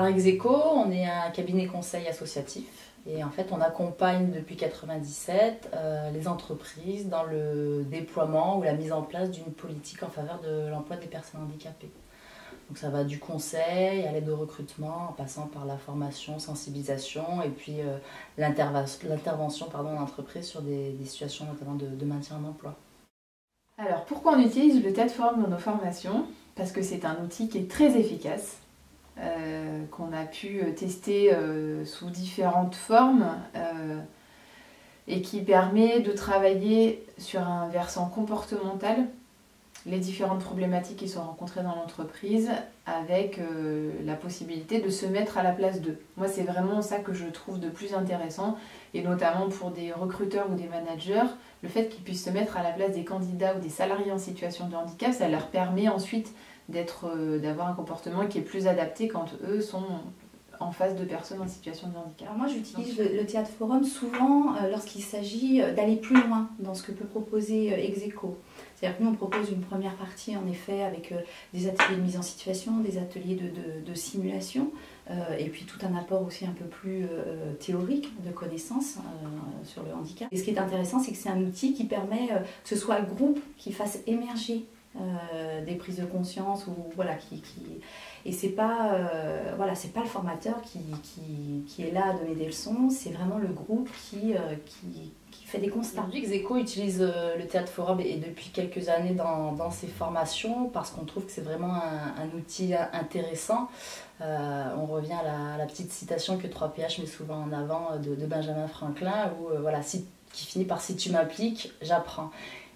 Execo, on est un cabinet conseil associatif et en fait on accompagne depuis 1997 les entreprises dans le déploiement ou la mise en place d'une politique en faveur de l'emploi des personnes handicapées. Donc ça va du conseil à l'aide au recrutement, en passant par la formation, sensibilisation et puis l'intervention en entreprise sur des situations notamment de maintien en emploi. Alors pourquoi on utilise le TED Forum dans nos formations? Parce que c'est un outil qui est très efficace, qu'on a pu tester sous différentes formes et qui permet de travailler sur un versant comportemental les différentes problématiques qui sont rencontrées dans l'entreprise avec la possibilité de se mettre à la place d'eux. Moi, c'est vraiment ça que je trouve de plus intéressant, et notamment pour des recruteurs ou des managers, le fait qu'ils puissent se mettre à la place des candidats ou des salariés en situation de handicap, ça leur permet ensuite d'avoir un comportement qui est plus adapté quand eux sont en face de personnes en situation de handicap. Alors moi j'utilise le Théâtre Forum souvent lorsqu'il s'agit d'aller plus loin dans ce que peut proposer Execo. C'est-à-dire que nous on propose une première partie en effet avec des ateliers de mise en situation, des ateliers de simulation et puis tout un apport aussi un peu plus théorique de connaissances sur le handicap. Et ce qui est intéressant c'est que c'est un outil qui permet que ce soit le groupe qui fasse émerger des prises de conscience ou voilà et c'est pas c'est pas le formateur qui est là à donner des leçons, c'est vraiment le groupe qui fait des constats. Aujourd'hui, Execo utilise le Théâtre Forum et depuis quelques années dans ses formations parce qu'on trouve que c'est vraiment un outil intéressant. On revient à la petite citation que 3PH met souvent en avant de Benjamin Franklin où qui finit par si tu m'appliques, j'apprends.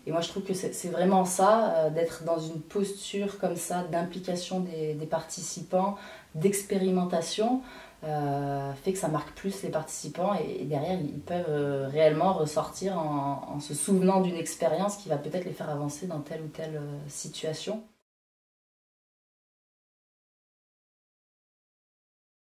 Et moi je trouve que c'est vraiment ça, d'être dans une posture comme ça, d'implication des participants, d'expérimentation, fait que ça marque plus les participants et derrière ils peuvent réellement ressortir en se souvenant d'une expérience qui va peut-être les faire avancer dans telle ou telle situation.